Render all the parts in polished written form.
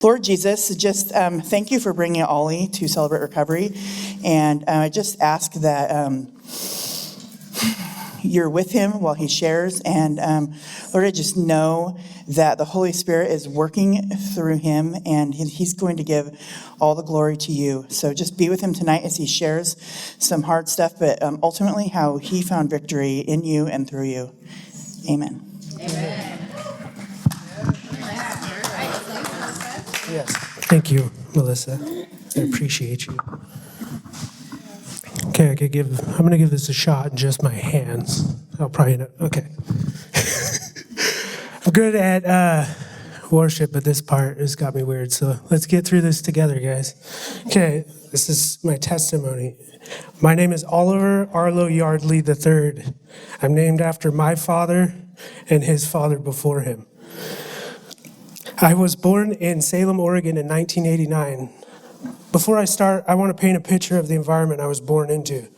Lord Jesus, just thank you for bringing Ollie to Celebrate Recovery. And I just ask that you're with him while he shares. And Lord, I just know that the Holy Spirit is working through him and he's going to give all the glory to you. So just be with him tonight as he shares some hard stuff, but ultimately how he found victory in you and through you. Amen. Amen. Yes. Thank you, Melissa. I appreciate you. Okay, I'm going to give this a shot in just my hands. I'll probably not. Okay. I'm good at worship, but this part has got me weird. So let's get through this together, guys. Okay, this is my testimony. My name is Oliver Arlo Yardley III. I'm named after my father and his father before him. I was born in Salem, Oregon in 1989. Before I start, I want to paint a picture of the environment I was born into.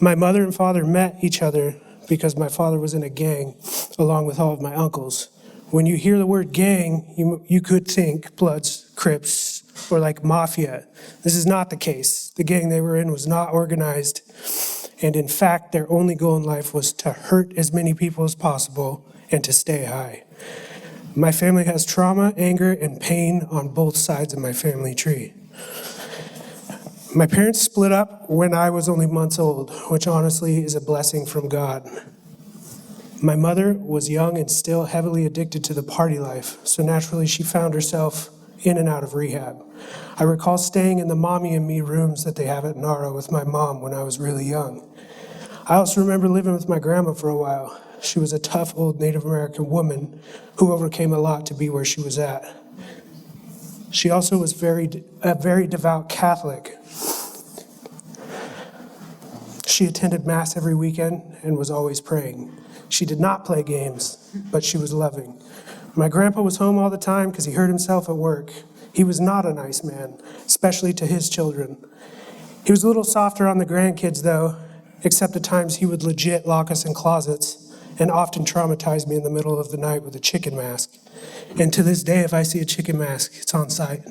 My mother and father met each other because my father was in a gang along with all of my uncles. When you hear the word gang, you could think Bloods, Crips, or like Mafia. This is not the case. The gang they were in was not organized, and in fact, their only goal in life was to hurt as many people as possible and to stay high. My family has trauma, anger, and pain on both sides of my family tree. My parents split up when I was only months old, which honestly is a blessing from God. My mother was young and still heavily addicted to the party life, so naturally she found herself in and out of rehab. I recall staying in the mommy and me rooms that they have at Nara with my mom when I was really young. I also remember living with my grandma for a while. She was a tough old Native American woman who overcame a lot to be where she was at. She also was a very devout Catholic. She attended Mass every weekend and was always praying. She did not play games, but she was loving. My grandpa was home all the time because he hurt himself at work. He was not a nice man, especially to his children. He was a little softer on the grandkids, though, except at times he would legit lock us in closets and often traumatize me in the middle of the night with a chicken mask. And to this day, if I see a chicken mask, it's on site.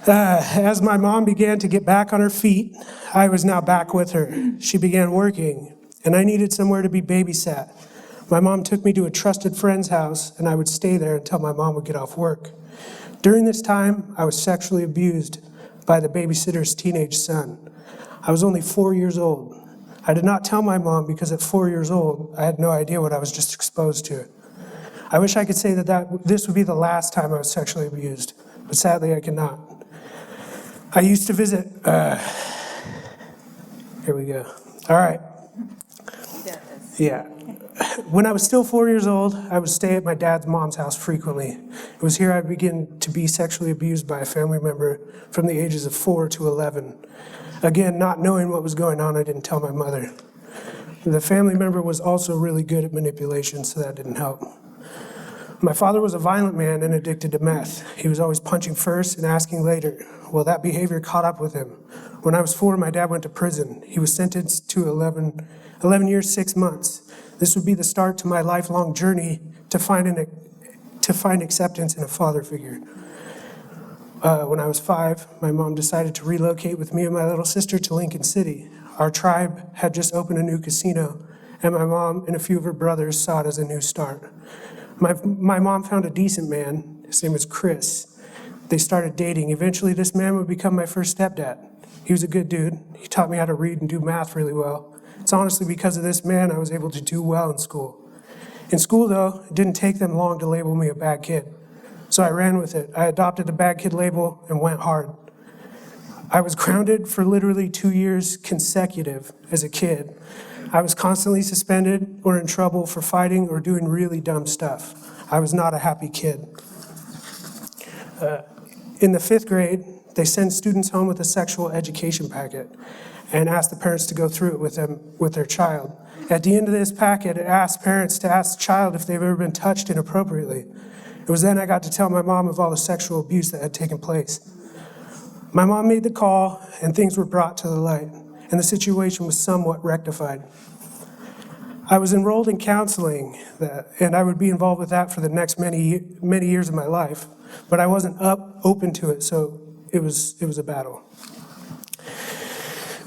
As my mom began to get back on her feet, I was now back with her. She began working, and I needed somewhere to be babysat. My mom took me to a trusted friend's house, and I would stay there until my mom would get off work. During this time, I was sexually abused by the babysitter's teenage son. I was only 4 years old. I did not tell my mom because at 4 years old, I had no idea what I was just exposed to. I wish I could say that this would be the last time I was sexually abused, but sadly I cannot. I used to visit, here we go. All right. Yeah. When I was still 4 years old, I would stay at my dad's mom's house frequently. It was here I began to be sexually abused by a family member from the ages of 4 to 11. Again, not knowing what was going on, I didn't tell my mother. The family member was also really good at manipulation, so that didn't help. My father was a violent man and addicted to meth. He was always punching first and asking later. Well, that behavior caught up with him. When I was 4, my dad went to prison. He was sentenced to 11 years, 6 months. This would be the start to my lifelong journey to find acceptance in a father figure. When I was 5, my mom decided to relocate with me and my little sister to Lincoln City. Our tribe had just opened a new casino, and my mom and a few of her brothers saw it as a new start. My mom found a decent man. His name was Chris. They started dating. Eventually, this man would become my first stepdad. He was a good dude. He taught me how to read and do math really well. It's honestly because of this man I was able to do well in school. In school, though, it didn't take them long to label me a bad kid. So I ran with it. I adopted the bad kid label and went hard. I was grounded for literally 2 years consecutive as a kid. I was constantly suspended or in trouble for fighting or doing really dumb stuff. I was not a happy kid. In the 5th grade, they send students home with a sexual education packet and ask the parents to go through it with their child. At the end of this packet, it asked parents to ask the child if they've ever been touched inappropriately. It was then I got to tell my mom of all the sexual abuse that had taken place. My mom made the call, and things were brought to the light, and the situation was somewhat rectified. I was enrolled in counseling, and I would be involved with that for the next many years of my life, but I wasn't open to it, so it was a battle.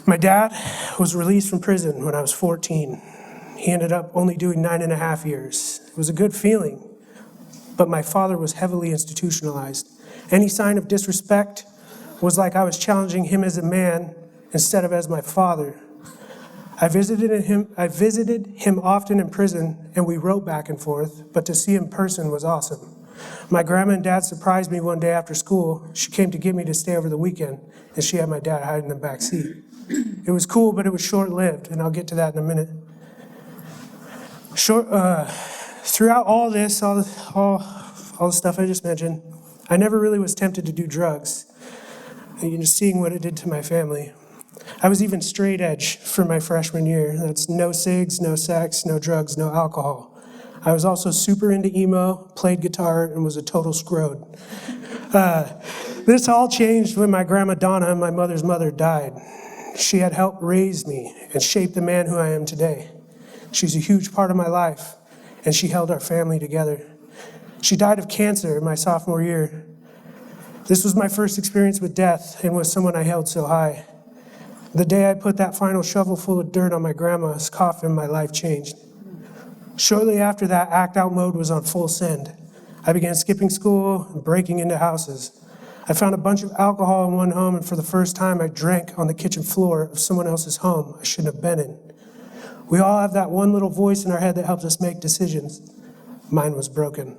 My dad was released from prison when I was 14. He ended up only doing 9.5 years. It was a good feeling, but my father was heavily institutionalized. Any sign of disrespect was like I was challenging him as a man instead of as my father. I visited him often in prison, and we wrote back and forth, but to see him in person was awesome. My grandma and dad surprised me one day after school. She came to get me to stay over the weekend, and she had my dad hide in the back seat. It was cool, but it was short-lived, and I'll get to that in a minute. Throughout all this, all the stuff I just mentioned, I never really was tempted to do drugs, seeing what it did to my family. I was even straight edge for my freshman year. That's no cigs, no sex, no drugs, no alcohol. I was also super into emo, played guitar, and was a total scrode. This all changed when my grandma Donna, my mother's mother, died. She had helped raise me and shape the man who I am today. She's a huge part of my life, and she held our family together. She died of cancer in my sophomore year. This was my first experience with death and with someone I held so high. The day I put that final shovel full of dirt on my grandma's coffin, my life changed. Shortly after that, act out mode was on full send. I began skipping school and breaking into houses. I found a bunch of alcohol in one home, and for the first time, I drank on the kitchen floor of someone else's home I shouldn't have been in. We all have that one little voice in our head that helps us make decisions. Mine was broken.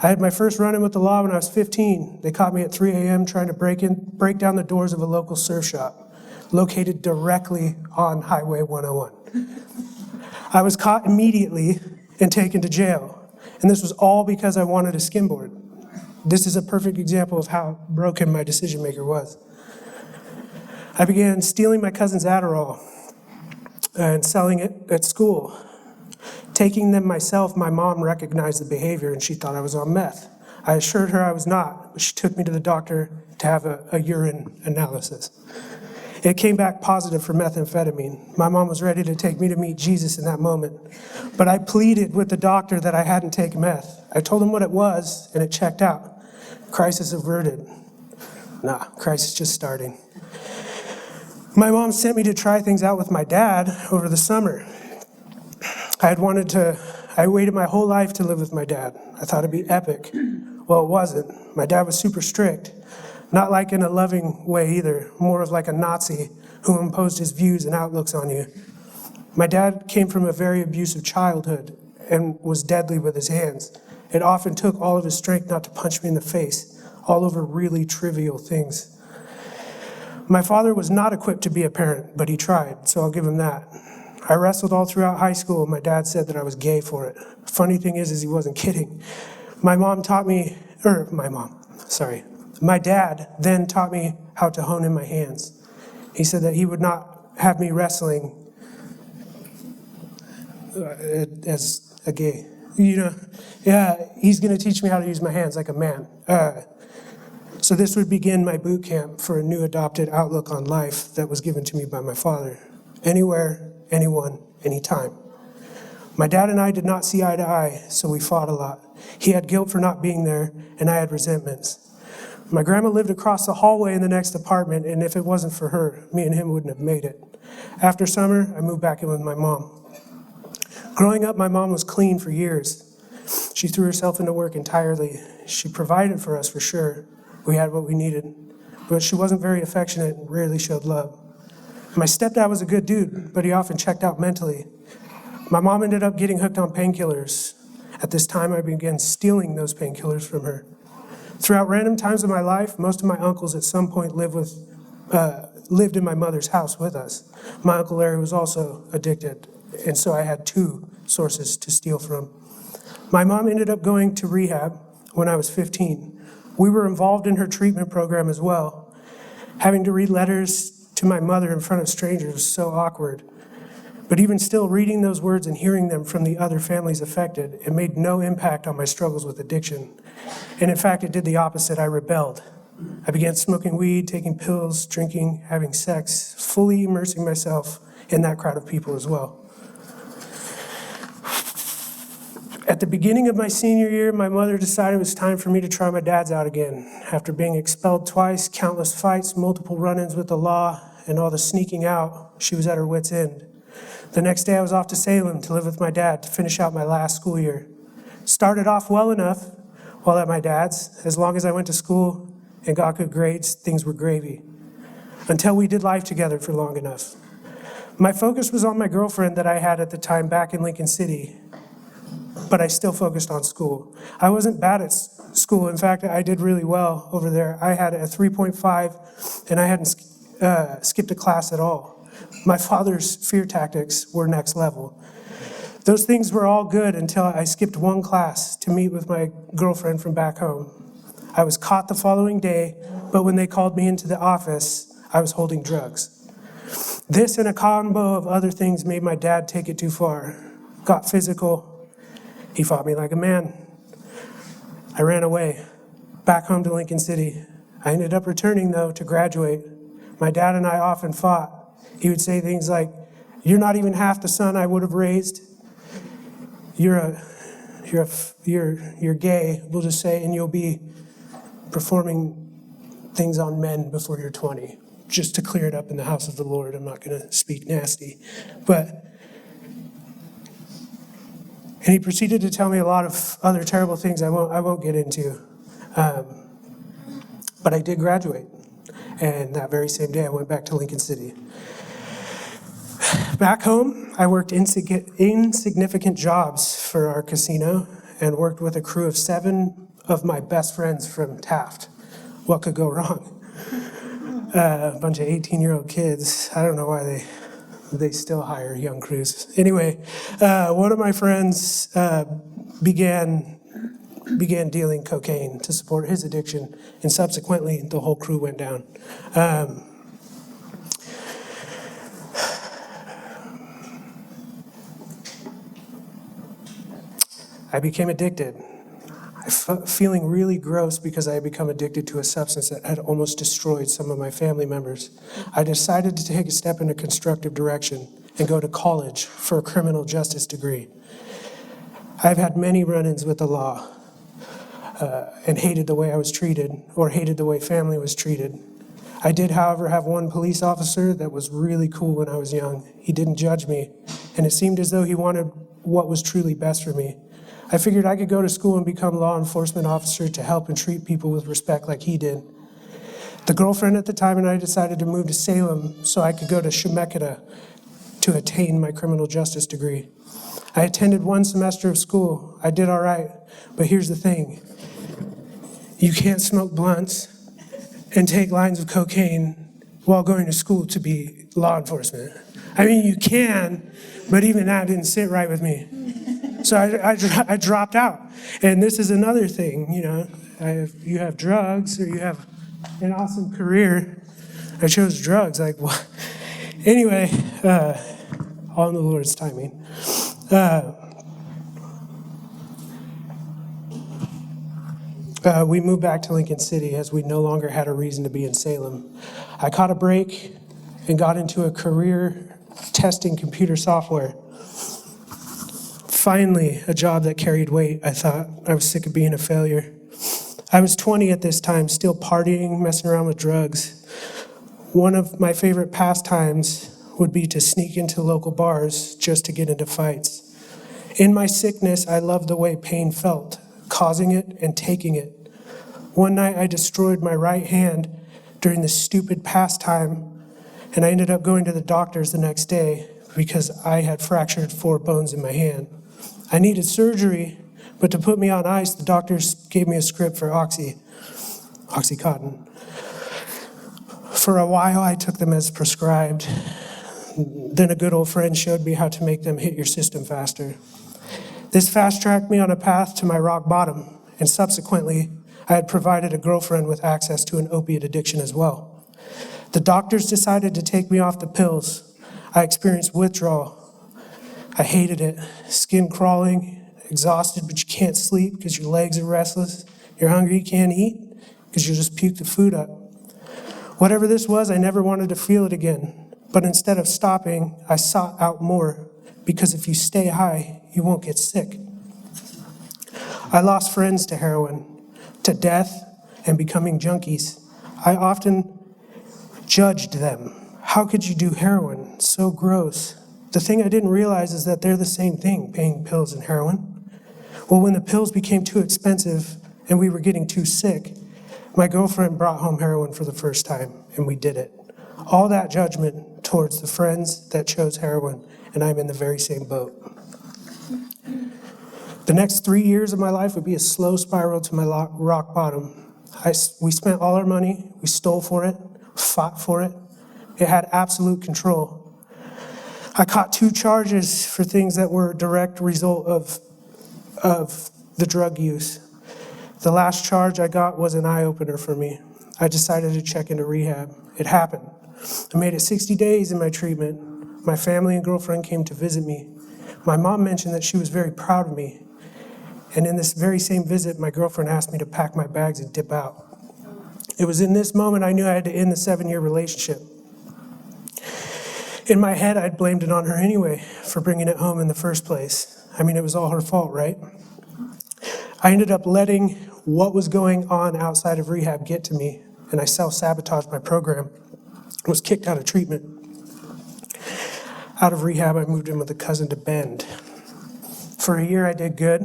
I had my first run-in with the law when I was 15. They caught me at 3 a.m. trying to break down the doors of a local surf shop located directly on Highway 101. I was caught immediately and taken to jail, and this was all because I wanted a skimboard. This is a perfect example of how broken my decision maker was. I began stealing my cousin's Adderall and selling it at school. Taking them myself, my mom recognized the behavior and she thought I was on meth. I assured her I was not, but she took me to the doctor to have a urine analysis. It came back positive for methamphetamine. My mom was ready to take me to meet Jesus in that moment, but I pleaded with the doctor that I hadn't taken meth. I told him what it was, and it checked out. Crisis averted. Nah, crisis just starting. My mom sent me to try things out with my dad over the summer. I waited my whole life to live with my dad. I thought it'd be epic. Well, it wasn't. My dad was super strict. Not like in a loving way either, more of like a Nazi who imposed his views and outlooks on you. My dad came from a very abusive childhood and was deadly with his hands. It often took all of his strength not to punch me in the face, all over really trivial things. My father was not equipped to be a parent, but he tried, so I'll give him that. I wrestled all throughout high school, and my dad said that I was gay for it. Funny thing is he wasn't kidding. My dad then taught me how to hone in my hands. He said that he would not have me wrestling as a gay. He's gonna teach me how to use my hands like a man. So this would begin my boot camp for a new adopted outlook on life that was given to me by my father. Anywhere, anyone, anytime. My dad and I did not see eye to eye, so we fought a lot. He had guilt for not being there, and I had resentments. My grandma lived across the hallway in the next apartment, and if it wasn't for her, me and him wouldn't have made it. After summer, I moved back in with my mom. Growing up, my mom was clean for years. She threw herself into work entirely. She provided for us for sure. We had what we needed, but she wasn't very affectionate and rarely showed love. My stepdad was a good dude, but he often checked out mentally. My mom ended up getting hooked on painkillers. At this time, I began stealing those painkillers from her. Throughout random times of my life, most of my uncles at some point lived in my mother's house with us. My Uncle Larry was also addicted, and so I had two sources to steal from. My mom ended up going to rehab when I was 15. We were involved in her treatment program as well. Having to read letters to my mother in front of strangers was so awkward. But even still, reading those words and hearing them from the other families affected, it made no impact on my struggles with addiction. And in fact, it did the opposite. I rebelled. I began smoking weed, taking pills, drinking, having sex, fully immersing myself in that crowd of people as well. At the beginning of my senior year, my mother decided it was time for me to try my dad's out again. After being expelled twice, countless fights, multiple run-ins with the law, and all the sneaking out, she was at her wit's end. The next day I was off to Salem to live with my dad to finish out my last school year. Started off well enough while at my dad's. As long as I went to school and got good grades, things were gravy. Until we did life together for long enough. My focus was on my girlfriend that I had at the time back in Lincoln City, but I still focused on school. I wasn't bad at school. In fact, I did really well over there. I had a 3.5 and I hadn't skipped a class at all. My father's fear tactics were next level. Those things were all good until I skipped one class to meet with my girlfriend from back home. I was caught the following day, but when they called me into the office, I was holding drugs. This and a combo of other things made my dad take it too far. Got physical. He fought me like a man. I ran away, back home to Lincoln City. I ended up returning, though, to graduate. My dad and I often fought. He would say things like, "You're not even half the son I would have raised. You're gay," we'll just say, "and you'll be performing things on men before you're 20. Just to clear it up in the house of the Lord. I'm not going to speak nasty. And he proceeded to tell me a lot of other terrible things I won't get into. But I did graduate. And that very same day, I went back to Lincoln City. Back home, I worked insignificant jobs for our casino and worked with a crew of 7 of my best friends from Taft. What could go wrong? A bunch of 18-year-old kids. I don't know why they still hire young crews. Anyway, one of my friends began dealing cocaine to support his addiction, and subsequently the whole crew went down. I became addicted. Feeling really gross because I had become addicted to a substance that had almost destroyed some of my family members. I decided to take a step in a constructive direction and go to college for a criminal justice degree. I've had many run-ins with the law and hated the way I was treated, or hated the way family was treated. I did, however, have one police officer that was really cool when I was young. He didn't judge me, and it seemed as though he wanted what was truly best for me. I figured I could go to school and become a law enforcement officer to help and treat people with respect like he did. The girlfriend at the time and I decided to move to Salem so I could go to Chemeketa to attain my criminal justice degree. I attended one semester of school. I did all right, but here's the thing. You can't smoke blunts and take lines of cocaine while going to school to be law enforcement. I mean, you can, but even that didn't sit right with me. So I dropped out. And this is another thing, you have drugs or you have an awesome career. I chose drugs, like what? Anyway, all in the Lord's timing. We moved back to Lincoln City as we no longer had a reason to be in Salem. I caught a break and got into a career testing computer software. Finally, a job that carried weight. I thought I was sick of being a failure. I was 20 at this time, still partying, messing around with drugs. One of my favorite pastimes would be to sneak into local bars just to get into fights. In my sickness, I loved the way pain felt, causing it and taking it. One night, I destroyed my right hand during this stupid pastime, and I ended up going to the doctors the next day because I had fractured 4 bones in my hand. I needed surgery, but to put me on ice, the doctors gave me a script for Oxycontin. For a while, I took them as prescribed. Then a good old friend showed me how to make them hit your system faster. This fast-tracked me on a path to my rock bottom, and subsequently, I had provided a girlfriend with access to an opiate addiction as well. The doctors decided to take me off the pills. I experienced withdrawal. I hated it. Skin crawling, exhausted, but you can't sleep because your legs are restless. You're hungry, you can't eat because you just puke the food up. Whatever this was, I never wanted to feel it again. But instead of stopping, I sought out more because if you stay high, you won't get sick. I lost friends to heroin, to death, and becoming junkies. I often judged them. How could you do heroin? So gross. The thing I didn't realize is that they're the same thing, pain pills and heroin. Well, when the pills became too expensive and we were getting too sick, my girlfriend brought home heroin for the first time, and we did it. All that judgment towards the friends that chose heroin, and I'm in the very same boat. The next 3 years of my life would be a slow spiral to my rock bottom. We spent all our money, we stole for it, fought for it. It had absolute control. I caught 2 charges for things that were a direct result of the drug use. The last charge I got was an eye-opener for me. I decided to check into rehab. It happened. I made it 60 days in my treatment. My family and girlfriend came to visit me. My mom mentioned that she was very proud of me. And in this very same visit, my girlfriend asked me to pack my bags and dip out. It was in this moment I knew I had to end the 7-year relationship. In my head, I'd blamed it on her anyway for bringing it home in the first place. I mean, it was all her fault, right? I ended up letting what was going on outside of rehab get to me, and I self-sabotaged my program. I was kicked out of treatment. Out of rehab, I moved in with a cousin to Bend. For a year, I did good.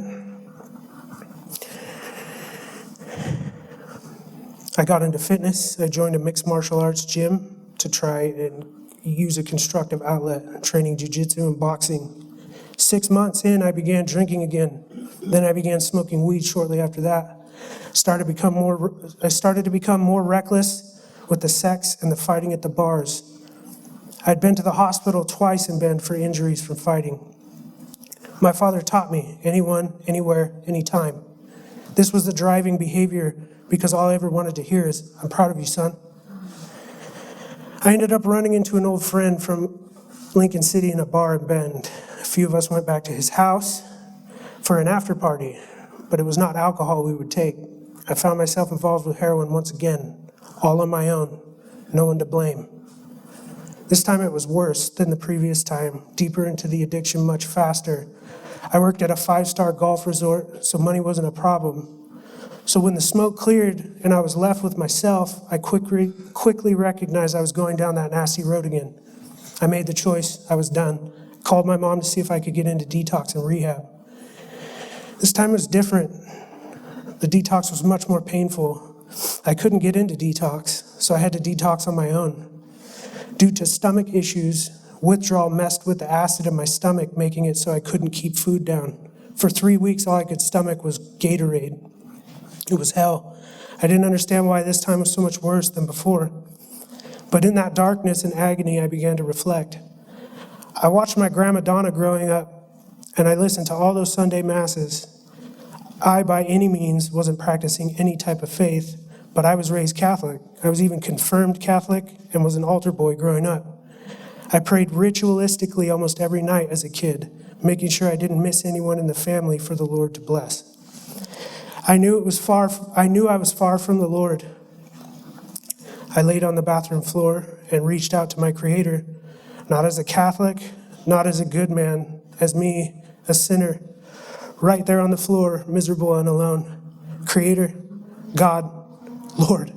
I got into fitness. I joined a mixed martial arts gym to try and use a constructive outlet, training jiu-jitsu and boxing. 6 months in, I began drinking again. Then I began smoking weed shortly after that. I started to become more reckless with the sex and the fighting at the bars. I'd been to the hospital twice in Bend for injuries from fighting. My father taught me, anyone, anywhere, anytime. This was the driving behavior because all I ever wanted to hear is, "I'm proud of you, son." I ended up running into an old friend from Lincoln City in a bar in Bend. A few of us went back to his house for an after party, but it was not alcohol we would take. I found myself involved with heroin once again, all on my own, no one to blame. This time it was worse than the previous time, deeper into the addiction much faster. I worked at a 5-star golf resort, so money wasn't a problem. So when the smoke cleared and I was left with myself, I quickly recognized I was going down that nasty road again. I made the choice. I was done. Called my mom to see if I could get into detox and rehab. This time was different. The detox was much more painful. I couldn't get into detox, so I had to detox on my own. Due to stomach issues, withdrawal messed with the acid in my stomach, making it so I couldn't keep food down. For 3 weeks, all I could stomach was Gatorade. It was hell. I didn't understand why this time was so much worse than before. But in that darkness and agony, I began to reflect. I watched my grandma Donna growing up, and I listened to all those Sunday masses. I, by any means, wasn't practicing any type of faith, but I was raised Catholic. I was even confirmed Catholic and was an altar boy growing up. I prayed ritualistically almost every night as a kid, making sure I didn't miss anyone in the family for the Lord to bless. I knew I was far from the Lord. I laid on the bathroom floor and reached out to my Creator, not as a Catholic, not as a good man, as me, a sinner, right there on the floor, miserable and alone. Creator, God, Lord,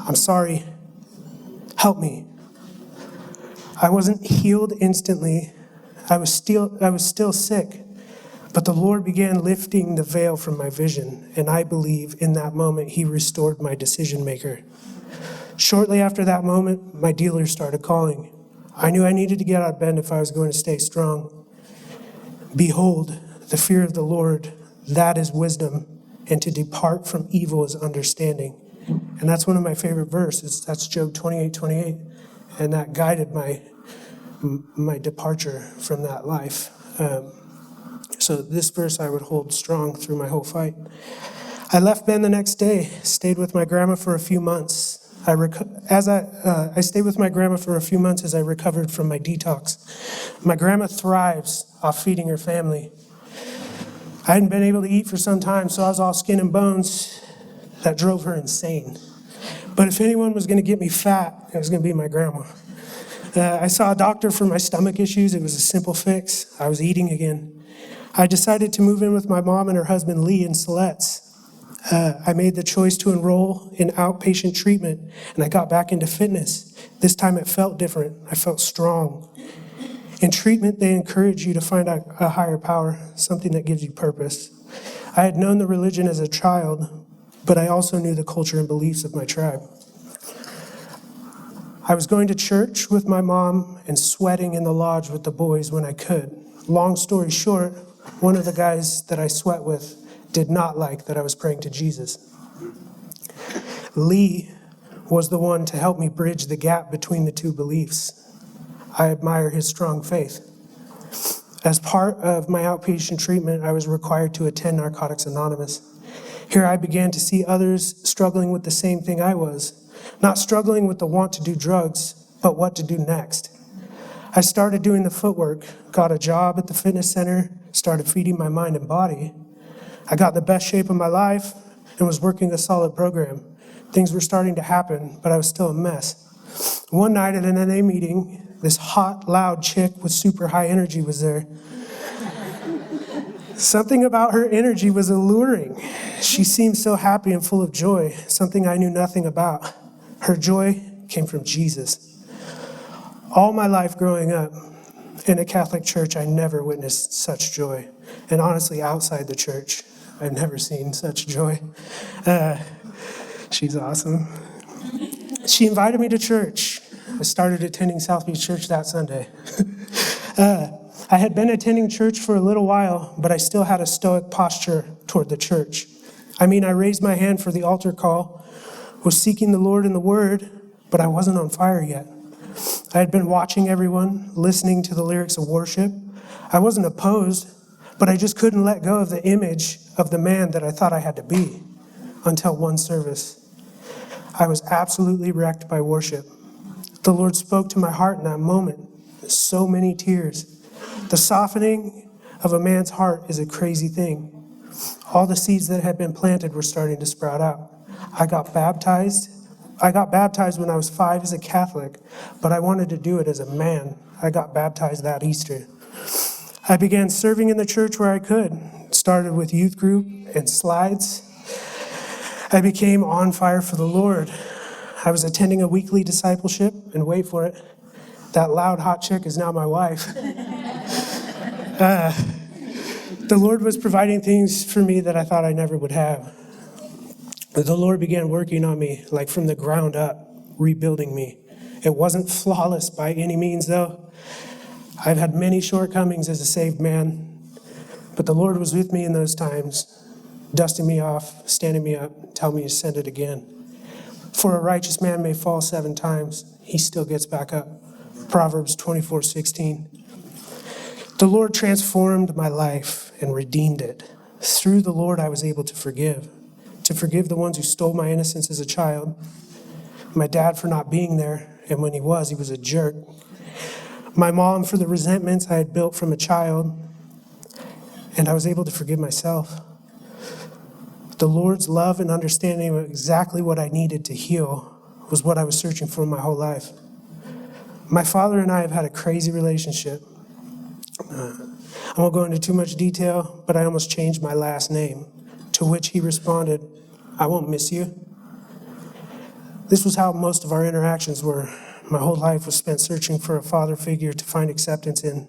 I'm sorry. Help me. I wasn't healed instantly. I was still sick. But the Lord began lifting the veil from my vision, and I believe in that moment He restored my decision maker. Shortly after that moment, my dealer started calling. I knew I needed to get out of bed if I was going to stay strong. Behold, the fear of the Lord, that is wisdom, and to depart from evil is understanding. And that's one of my favorite verses. That's Job 28:28, and that guided my departure from that life. So this verse I would hold strong through my whole fight. I left Bend the next day, stayed with my grandma for a few months. I stayed with my grandma for a few months as I recovered from my detox. My grandma thrives off feeding her family. I hadn't been able to eat for some time, so I was all skin and bones. That drove her insane. But if anyone was going to get me fat, it was going to be my grandma. I saw a doctor for my stomach issues. It was a simple fix. I was eating again. I decided to move in with my mom and her husband Lee in Siletz. I made the choice to enroll in outpatient treatment, and I got back into fitness. This time it felt different. I felt strong. In treatment, they encourage you to find a higher power, something that gives you purpose. I had known the religion as a child, but I also knew the culture and beliefs of my tribe. I was going to church with my mom and sweating in the lodge with the boys when I could. Long story short, one of the guys that I sweat with did not like that I was praying to Jesus. Lee was the one to help me bridge the gap between the two beliefs. I admire his strong faith. As part of my outpatient treatment, I was required to attend Narcotics Anonymous. Here I began to see others struggling with the same thing I was, not struggling with the want to do drugs, but what to do next. I started doing the footwork, got a job at the fitness center, started feeding my mind and body. I got in the best shape of my life and was working a solid program. Things were starting to happen, but I was still a mess. One night at an NA meeting, this hot, loud chick with super high energy was there. Something about her energy was alluring. She seemed so happy and full of joy, something I knew nothing about. Her joy came from Jesus. All my life growing up in a Catholic church, I never witnessed such joy. And honestly, outside the church, I've never seen such joy. She's awesome. She invited me to church. I started attending South Beach Church that Sunday. I had been attending church for a little while, but I still had a stoic posture toward the church. I raised my hand for the altar call, was seeking the Lord in the Word, but I wasn't on fire yet. I had been watching everyone, listening to the lyrics of worship. I wasn't opposed, but I just couldn't let go of the image of the man that I thought I had to be until one service. I was absolutely wrecked by worship. The Lord spoke to my heart in that moment. So many tears. The softening of a man's heart is a crazy thing. All the seeds that had been planted were starting to sprout out. I got baptized when I was 5 as a Catholic, but I wanted to do it as a man. I got baptized that Easter. I began serving in the church where I could. Started with youth group and slides. I became on fire for the Lord. I was attending a weekly discipleship, and wait for it, that loud hot chick is now my wife. The Lord was providing things for me that I thought I never would have. The Lord began working on me, like from the ground up, rebuilding me. It wasn't flawless by any means, though. I've had many shortcomings as a saved man, but the Lord was with me in those times, dusting me off, standing me up, telling me to send it again. For a righteous man may fall 7 times, he still gets back up. Proverbs 24:16. The Lord transformed my life and redeemed it. Through the Lord, I was able to forgive the ones who stole my innocence as a child, my dad for not being there, and when he was a jerk, my mom for the resentments I had built from a child, and I was able to forgive myself. The Lord's love and understanding of exactly what I needed to heal was what I was searching for my whole life. My father and I have had a crazy relationship. I won't go into too much detail, but I almost changed my last name, to which he responded, "I won't miss you." This was how most of our interactions were. My whole life was spent searching for a father figure to find acceptance in.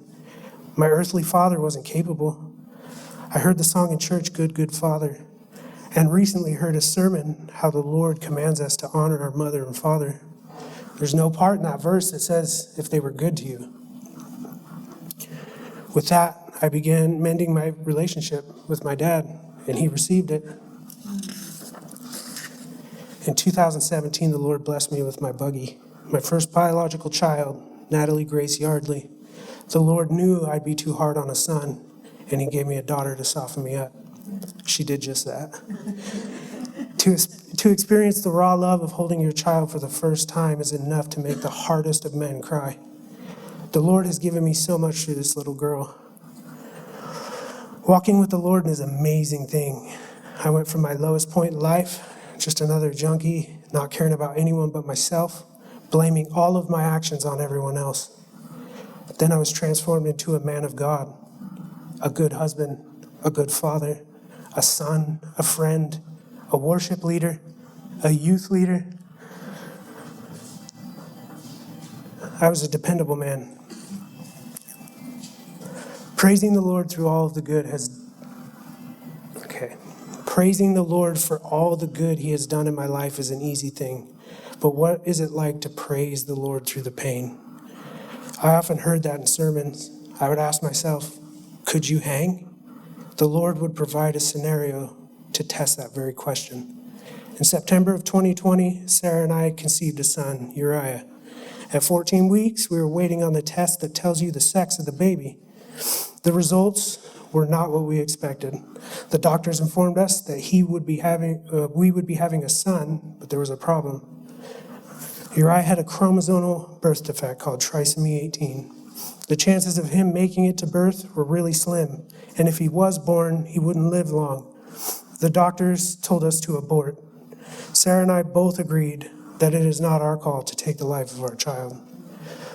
My earthly father wasn't capable. I heard the song in church, "Good, Good Father," and recently heard a sermon, how the Lord commands us to honor our mother and father. There's no part in that verse that says if they were good to you. With that, I began mending my relationship with my dad, and he received it. In 2017, the Lord blessed me with my buggy, my first biological child, Natalie Grace Yardley. The Lord knew I'd be too hard on a son, and he gave me a daughter to soften me up. She did just that. To experience the raw love of holding your child for the first time is enough to make the hardest of men cry. The Lord has given me so much through this little girl. Walking with the Lord is an amazing thing. I went from my lowest point in life, just another junkie, not caring about anyone but myself, blaming all of my actions on everyone else. Then I was transformed into a man of God. a good husband, a good father, a son, a friend, a worship leader, a youth leader. I was a dependable man. Praising the Lord through all of the good Praising the Lord for all the good he has done in my life is an easy thing. But what is it like to praise the Lord through the pain? I often heard that in sermons. I would ask myself, could you hang? The Lord would provide a scenario to test that very question. In September of 2020, Sarah and I conceived a son, Uriah. At 14 weeks, we were waiting on the test that tells you the sex of the baby. The results were not what we expected. The doctors informed us that we would be having a son, but there was a problem. Uriah had a chromosomal birth defect called trisomy 18. The chances of him making it to birth were really slim, and if he was born, he wouldn't live long. The doctors told us to abort. Sarah and I both agreed that it is not our call to take the life of our child.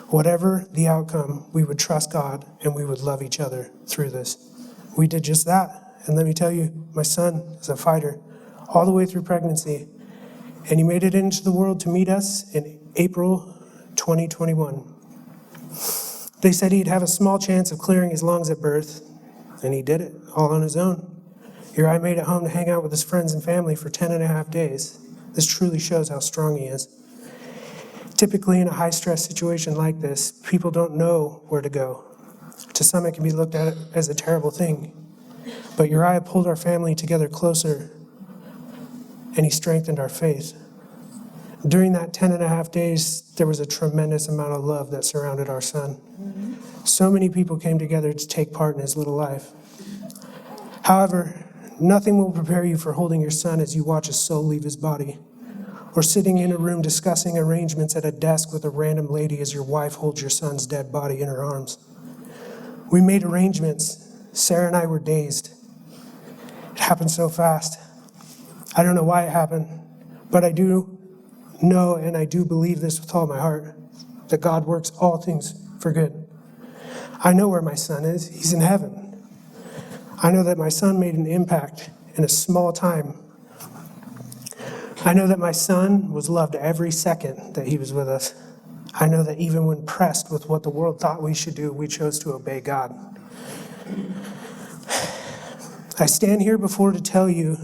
Whatever the outcome, we would trust God and we would love each other through this. We did just that, and let me tell you, my son is a fighter all the way through pregnancy, and he made it into the world to meet us in April 2021. They said he'd have a small chance of clearing his lungs at birth, and he did it, all on his own. Uriah made it home to hang out with his friends and family for 10 and a half days. This truly shows how strong he is. Typically, in a high-stress situation like this, people don't know where to go. To some, it can be looked at as a terrible thing. But Uriah pulled our family together closer, and he strengthened our faith. During that 10 and a half days, there was a tremendous amount of love that surrounded our son. So many people came together to take part in his little life. However, nothing will prepare you for holding your son as you watch his soul leave his body, or sitting in a room discussing arrangements at a desk with a random lady as your wife holds your son's dead body in her arms. We made arrangements. Sarah and I were dazed. It happened so fast. I don't know why it happened, but I do know and I do believe this with all my heart, that God works all things for good. I know where my son is. He's in heaven. I know that my son made an impact in a small time. I know that my son was loved every second that he was with us. I know that even when pressed with what the world thought we should do, we chose to obey God. I stand here before to tell you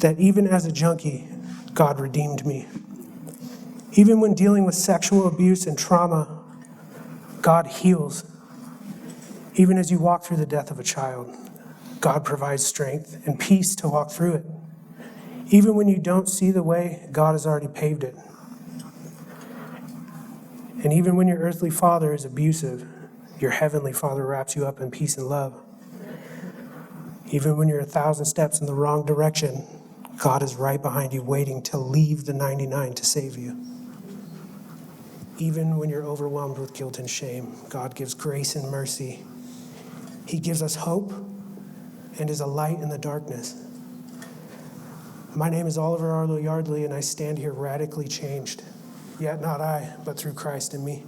that even as a junkie, God redeemed me. Even when dealing with sexual abuse and trauma, God heals. Even as you walk through the death of a child, God provides strength and peace to walk through it. Even when you don't see the way, God has already paved it. And even when your earthly father is abusive, your heavenly Father wraps you up in peace and love. Even when you're 1,000 steps in the wrong direction, God is right behind you waiting to leave the 99 to save you. Even when you're overwhelmed with guilt and shame, God gives grace and mercy. He gives us hope and is a light in the darkness. My name is Oliver Arlo Yardley, and I stand here radically changed. Yet not I, but through Christ in me.